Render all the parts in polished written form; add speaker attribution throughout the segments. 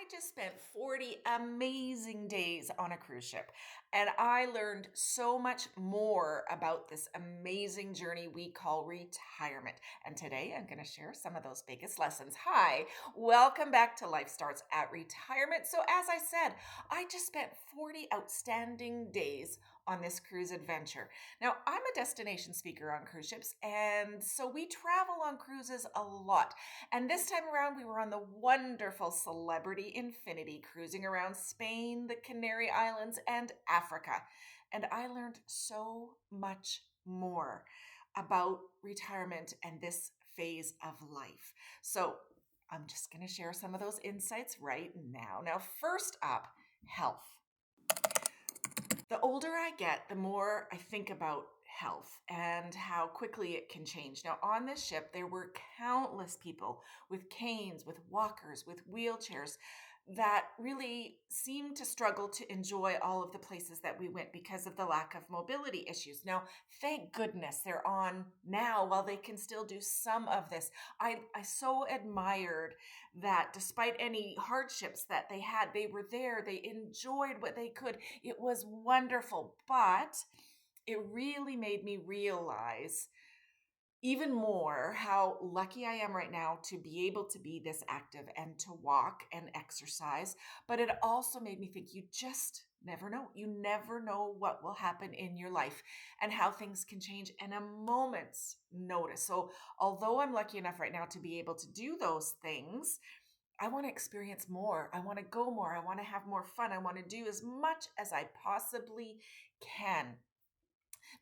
Speaker 1: just spent 40 amazing days on a cruise ship, and I learned so much more about this amazing journey we call retirement. And today I'm going to share some of those biggest lessons. Hi, welcome back to Life Starts at Retirement. So, as I said, I just spent 40 outstanding days on this cruise adventure. Now, I'm a destination speaker on cruise ships, and so we travel on cruises a lot. And this time around, we were on the wonderful Celebrity Infinity, cruising around Spain, the Canary Islands, and Africa. And I learned so much more about retirement and this phase of life. So I'm just going to share some of those insights right now. Now, first up, health. The older I get, the more I think about health and how quickly it can change. Now, on this ship, there were countless people with canes, with walkers, with wheelchairs that really seemed to struggle to enjoy all of the places that we went because of the lack of mobility issues. Now, thank goodness they're on now while they can still do some of this. I so admired that despite any hardships that they had, they were there, they enjoyed what they could. It was wonderful, but it really made me realize even more how lucky I am right now to be able to be this active and to walk and exercise. But it also made me think you just never know. You never know what will happen in your life and how things can change in a moment's notice. So, although I'm lucky enough right now to be able to do those things, I want to experience more. I want to go more. I want to have more fun. I want to do as much as I possibly can.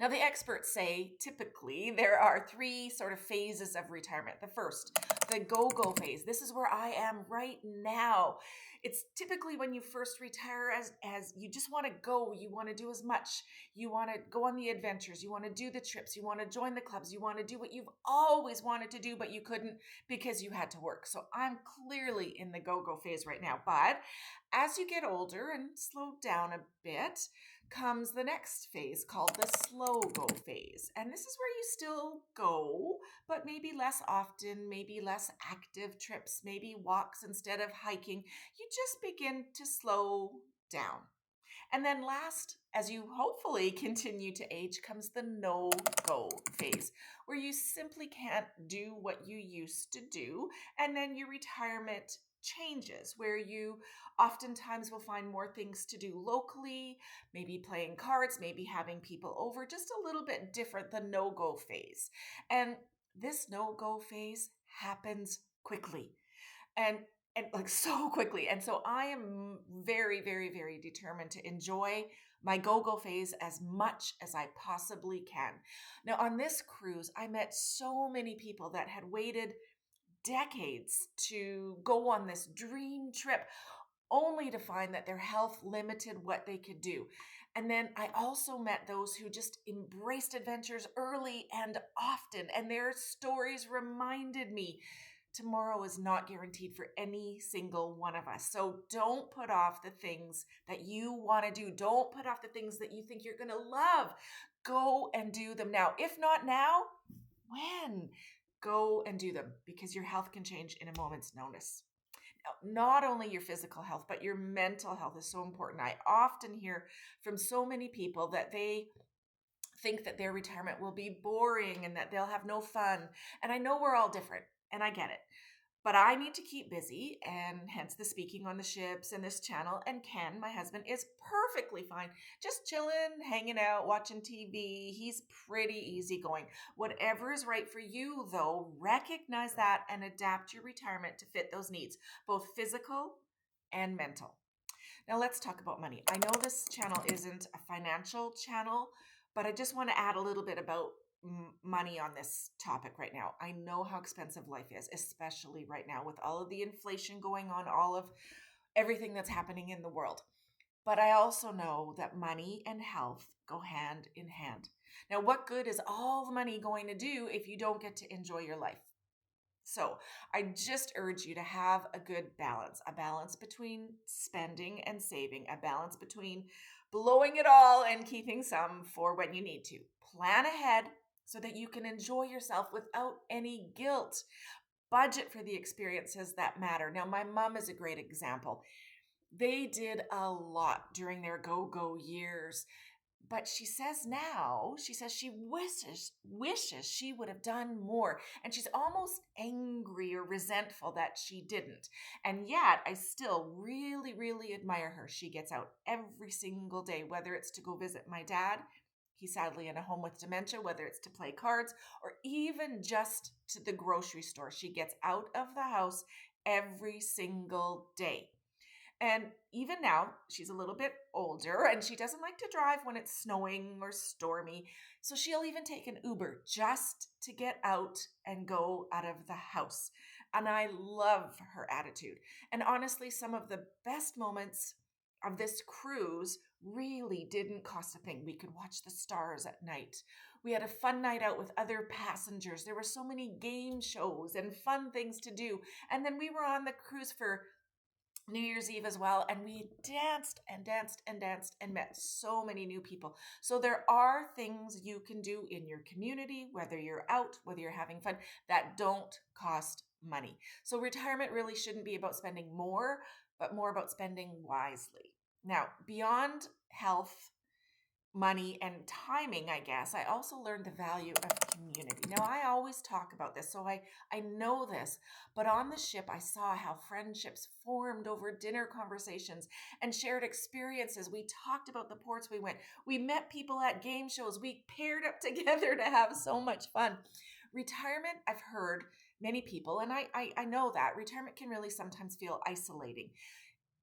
Speaker 1: Now, the experts say typically there are three sort of phases of retirement. The first, the go-go phase. This is where I am right now. It's typically when you first retire as you just want to go, you want to do as much, you want to go on the adventures, you want to do the trips, you want to join the clubs, you want to do what you've always wanted to do, but you couldn't because you had to work. So I'm clearly in the go-go phase right now. But as you get older and slow down a bit, comes the next phase called the slow go phase. And this is where you still go, but maybe less often, maybe less active trips, maybe walks instead of hiking. You just begin to slow down. And then last, as you hopefully continue to age, comes the no-go phase, where you simply can't do what you used to do. And then your retirement changes, where you oftentimes will find more things to do locally, maybe playing cards, maybe having people over, just a little bit different, the no-go phase. And this no-go phase happens quickly. And like so quickly. And so I am very, very, very determined to enjoy my go-go phase as much as I possibly can. Now, on this cruise, I met so many people that had waited decades to go on this dream trip, only to find that their health limited what they could do. And then I also met those who just embraced adventures early and often, and their stories reminded me tomorrow is not guaranteed for any single one of us. So don't put off the things that you want to do. Don't put off the things that you think you're going to love. Go and do them now. If not now, when? Go and do them, because your health can change in a moment's notice. Now, not only your physical health, but your mental health is so important. I often hear from so many people that they think that their retirement will be boring and that they'll have no fun. And I know we're all different, and I get it. But I need to keep busy, and hence the speaking on the ships and this channel. And Ken, my husband, is perfectly fine. Just chilling, hanging out, watching TV. He's pretty easygoing. Whatever is right for you, though, recognize that and adapt your retirement to fit those needs, both physical and mental. Now let's talk about money. I know this channel isn't a financial channel, but I just want to add a little bit about money on this topic right now. I know how expensive life is, especially right now with all of the inflation going on, all of everything that's happening in the world. But I also know that money and health go hand in hand. Now, what good is all the money going to do if you don't get to enjoy your life? So I just urge you to have a good balance, a balance between spending and saving, a balance between blowing it all and keeping some for when you need to. Plan ahead so that you can enjoy yourself without any guilt. budget for the experiences that matter. Now, my mom is a great example. They did a lot during their go-go years. But she says she wishes she would have done more. And she's almost angry or resentful that she didn't. And yet I still really, really admire her. She gets out every single day, whether it's to go visit my dad. He's sadly in a home with dementia, whether it's to play cards or even just to the grocery store. She gets out of the house every single day. And even now, she's a little bit older and she doesn't like to drive when it's snowing or stormy. So she'll even take an Uber just to get out and go out of the house. And I love her attitude. And honestly, some of the best moments of this cruise really didn't cost a thing. We could watch the stars at night. We had a fun night out with other passengers. There were so many game shows and fun things to do. And then we were on the cruise for New Year's Eve as well, and we danced and danced and danced and met so many new people. So there are things you can do in your community, whether you're out, whether you're having fun, that don't cost money. So retirement really shouldn't be about spending more, but more about spending wisely. Now, beyond health, money, and timing, I guess, I also learned the value of community. Now, I always talk about this, so I know this, but on the ship, I saw how friendships formed over dinner conversations and shared experiences. We talked about the ports we went. We met people at game shows. We paired up together to have so much fun. Retirement, I've heard many people, and I know that retirement can really sometimes feel isolating.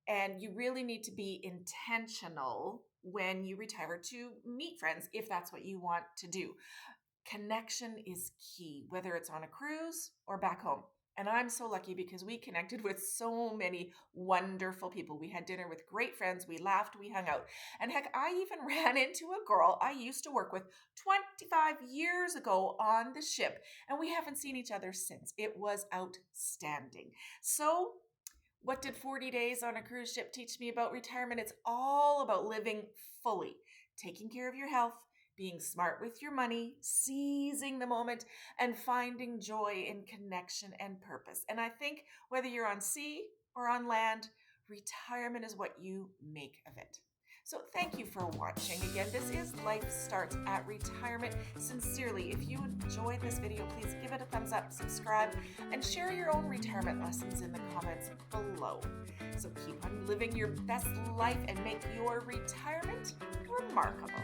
Speaker 1: And you really need to be intentional when you retire to meet friends if that's what you want to do. Connection is key, whether it's on a cruise or back home. And I'm so lucky because we connected with so many wonderful people. We had dinner with great friends. We laughed, we hung out. And heck, I even ran into a girl I used to work with 25 years ago on the ship. And we haven't seen each other since. It was outstanding. So what did 40 days on a cruise ship teach me about retirement? It's all about living fully, taking care of your health, being smart with your money, seizing the moment, and finding joy in connection and purpose. And I think whether you're on sea or on land, retirement is what you make of it. So thank you for watching. Again, this is Life Starts at Retirement. Sincerely, if you enjoyed this video, please give it a thumbs up, subscribe, and share your own retirement lessons in the comments below. So keep on living your best life and make your retirement remarkable.